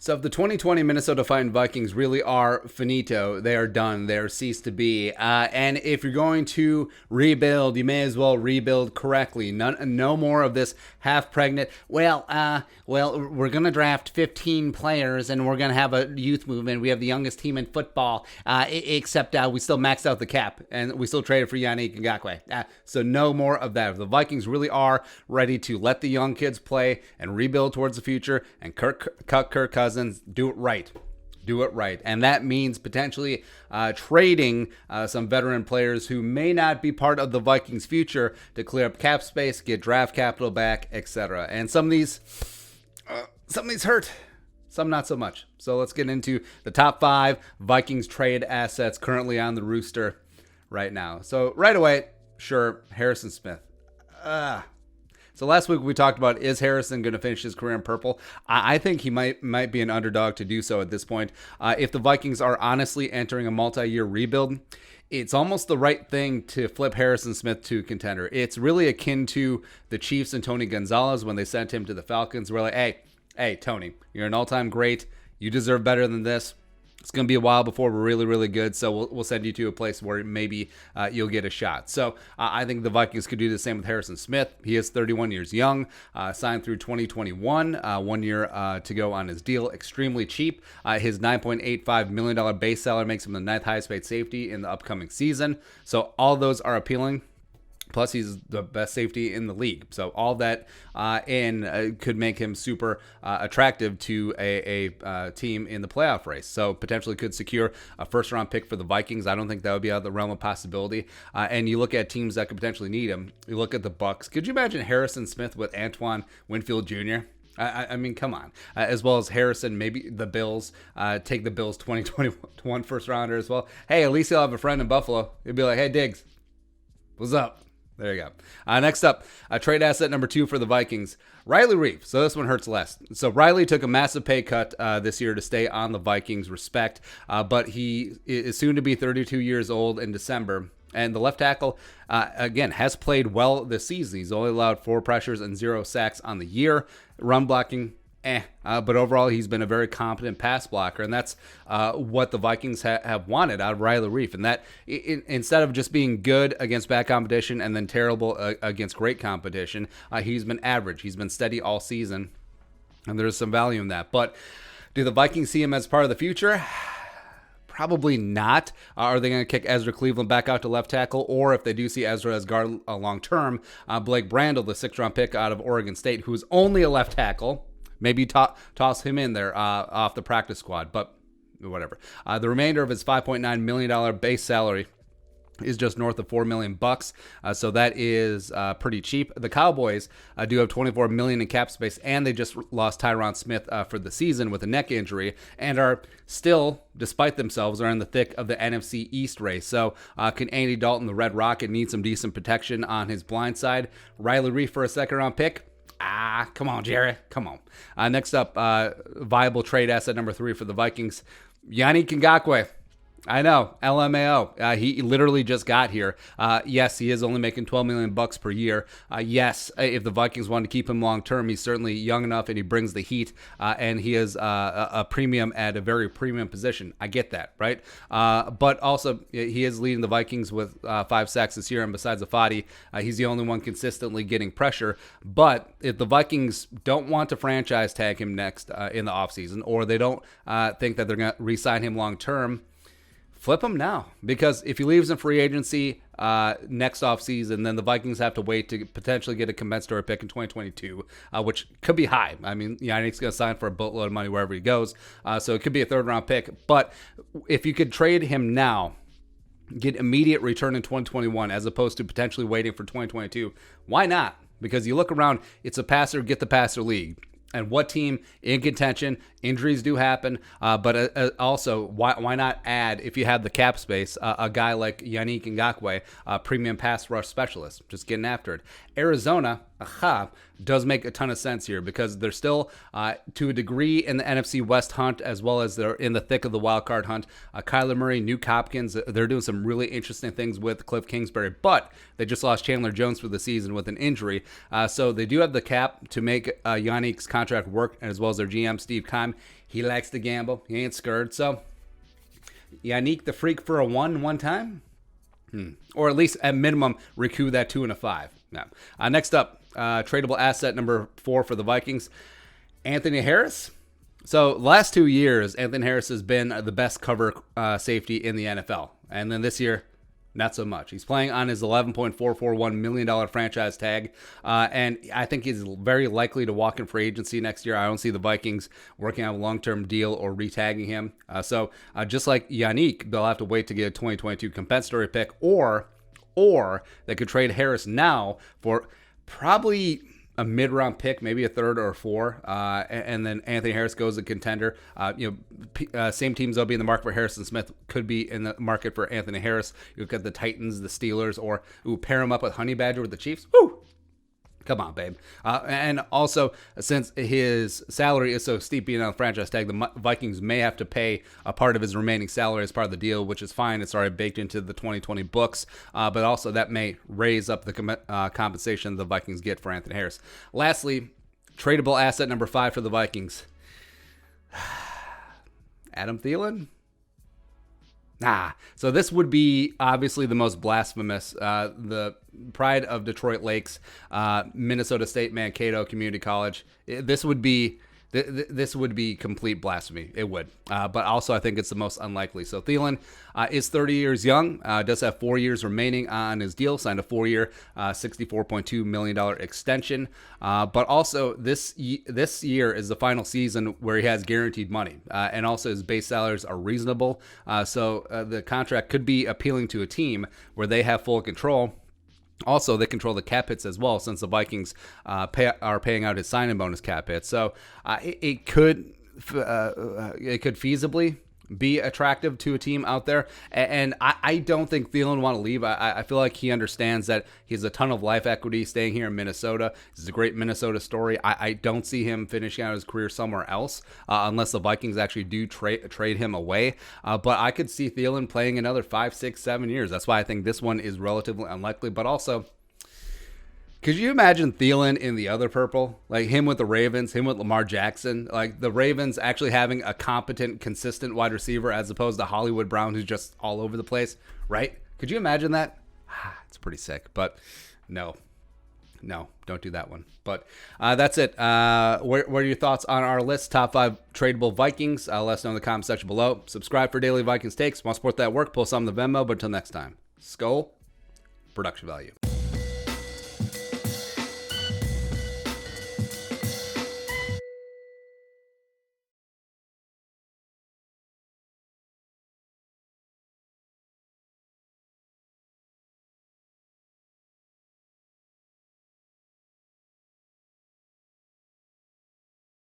So if the 2020 Minnesota Vikings really are finito, they are done, they are ceased to be. And if you're going to rebuild, you may as well rebuild correctly. No more of this half-pregnant, well, we're going to draft 15 players and we're going to have a youth movement. We have the youngest team in football, except we still maxed out the cap and we still traded for Yannick Ngakoue. So no more of that. If the Vikings really are ready to let the young kids play and rebuild towards the future and cut Kirk Cousins, do it right. Do it right. And that means potentially trading some veteran players who may not be part of the Vikings' future to clear up cap space, get draft capital back, etc. And some of these hurt, some not so much. So let's get into the top 5 Vikings trade assets currently on the rooster right now. So right away, sure, Harrison Smith. So last week we talked about, is Harrison going to finish his career in purple? I think he might be an underdog to do so at this point. If the Vikings are honestly entering a multi-year rebuild, it's almost the right thing to flip Harrison Smith to contender. It's really akin to the Chiefs and Tony Gonzalez when they sent him to the Falcons. We're like, hey, Tony, you're an all-time great. You deserve better than this. It's going to be a while before we're really, really good, so we'll send you to a place where maybe you'll get a shot. So I think the Vikings could do the same with Harrison Smith. He is 31 years young, signed through 2021, 1 year to go on his deal. Extremely cheap. His $9.85 million base salary makes him the 9th highest paid safety in the upcoming season. So all those are appealing. Plus, he's the best safety in the league. So all that could make him super attractive to a team in the playoff race. So potentially could secure a first-round pick for the Vikings. I don't think that would be out of the realm of possibility. And you look at teams that could potentially need him. You look at the Bucks. Could you imagine Harrison Smith with Antoine Winfield Jr.? I mean, come on. As well as Harrison, maybe the Bills. Take the Bills 2021 first-rounder as well. Hey, at least he'll have a friend in Buffalo. He'll be like, hey, Diggs, what's up? There you go. Next up, trade asset number 2 for the Vikings, Riley Reiff. So this one hurts less. So Riley took a massive pay cut this year to stay on the Vikings. Respect. But he is soon to be 32 years old in December. And the left tackle, again, has played well this season. He's only allowed 4 pressures and 0 sacks on the year. Run blocking, but overall, he's been a very competent pass blocker, and that's what the Vikings have wanted out of Riley Reiff. And that instead of just being good against bad competition and then terrible against great competition, he's been average. He's been steady all season, and there's some value in that. But do the Vikings see him as part of the future? Probably not. Are they going to kick Ezra Cleveland back out to left tackle? Or if they do see Ezra as guard long-term, Blake Brandel, the 6th-round pick out of Oregon State, who's only a left tackle, maybe toss him in there off the practice squad, but whatever. The remainder of his $5.9 million base salary is just north of $4 million, so that is pretty cheap. The Cowboys do have $24 million in cap space, and they just lost Tyron Smith for the season with a neck injury, and are still, despite themselves, are in the thick of the NFC East race. So can Andy Dalton, the Red Rocket, need some decent protection on his blind side? Riley Reiff for a 2nd-round pick? Come on, Jerry. Come on. Next up, viable trade asset number 3 for the Vikings, Yannick Ngakoue. I know, LMAO. He literally just got here. Yes, he is only making $12 million per year. Yes, if the Vikings want to keep him long term, he's certainly young enough and he brings the heat. And he is a premium at a very premium position. I get that, right? But also, he is leading the Vikings with 5 sacks this year. And besides Afadi, he's the only one consistently getting pressure. But if the Vikings don't want to franchise tag him next in the offseason, or they don't think that they're going to re-sign him long term, flip him now, because if he leaves in free agency next offseason, then the Vikings have to wait to potentially get a compensatory pick in 2022, which could be high. I mean, Yannick's going to sign for a boatload of money wherever he goes, so it could be a 3rd-round pick. But if you could trade him now, get immediate return in 2021 as opposed to potentially waiting for 2022, why not? Because you look around, it's a passer, get the passer league. And what team in contention? Injuries do happen, but also, why not add, if you have the cap space, a guy like Yannick Ngakoue, a premium pass rush specialist, just getting after it. Arizona, does make a ton of sense here because they're still, to a degree, in the NFC West hunt, as well as they're in the thick of the wild card hunt. Kyler Murray, Nuke Hopkins, they're doing some really interesting things with Cliff Kingsbury, but they just lost Chandler Jones for the season with an injury. So they do have the cap to make Yannick's contract work, and as well as their GM, Steve Keim. He likes to gamble. He ain't scared. So, Yannick the Freak for a one time? Or at least, at minimum, recoup that 2 and a 5. Yeah. Next up, tradable asset number 4 for the Vikings, Anthony Harris. So last 2 years, Anthony Harris has been the best cover safety in the NFL. And then this year, not so much. He's playing on his $11.441 million franchise tag. And I think he's very likely to walk in free agency next year. I don't see the Vikings working on a long-term deal or retagging him. So just like Yannick, they'll have to wait to get a 2022 compensatory pick, or they could trade Harris now for probably a mid-round pick, maybe a third or a 4, and then Anthony Harris goes a contender. Same teams that'll be in the market for Harrison Smith could be in the market for Anthony Harris. You look at the Titans, the Steelers, or pair him up with Honey Badger with the Chiefs. Woo! Come on, babe. And also, since his salary is so steep being on the franchise tag, the Vikings may have to pay a part of his remaining salary as part of the deal, which is fine. It's already baked into the 2020 books. But also, that may raise up the compensation the Vikings get for Anthony Harris. Lastly, tradable asset number 5 for the Vikings, Adam Thielen. So this would be obviously the most blasphemous. The pride of Detroit Lakes, Minnesota State Mankato Community College. This would be complete blasphemy. It would. But also I think it's the most unlikely. So Thielen is 30 years young, does have 4 years remaining on his deal, signed a 4-year, $64.2 million extension. But also this year is the final season where he has guaranteed money. And also his base salaries are reasonable. So the contract could be appealing to a team where they have full control. Also, they control the cap hits as well, since the Vikings are paying out his signing bonus cap hits. So it could feasibly be attractive to a team out there. And I don't think Thielen want to leave. I feel like he understands that he has a ton of life equity staying here in Minnesota. This is a great Minnesota story. I don't see him finishing out his career somewhere else unless the Vikings actually do trade him away. But I could see Thielen playing another 5, 6, 7 years. That's why I think this one is relatively unlikely. But also, could you imagine Thielen in the other purple? Like him with the Ravens, him with Lamar Jackson. Like the Ravens actually having a competent, consistent wide receiver as opposed to Hollywood Brown, who's just all over the place, right? Could you imagine that? It's pretty sick, but no, don't do that one. But that's it. What are your thoughts on our list? Top 5 tradable Vikings. Let us know in the comment section below. Subscribe for daily Vikings takes. Want to support that work? Pull some of the Venmo. But until next time, Skull, production value.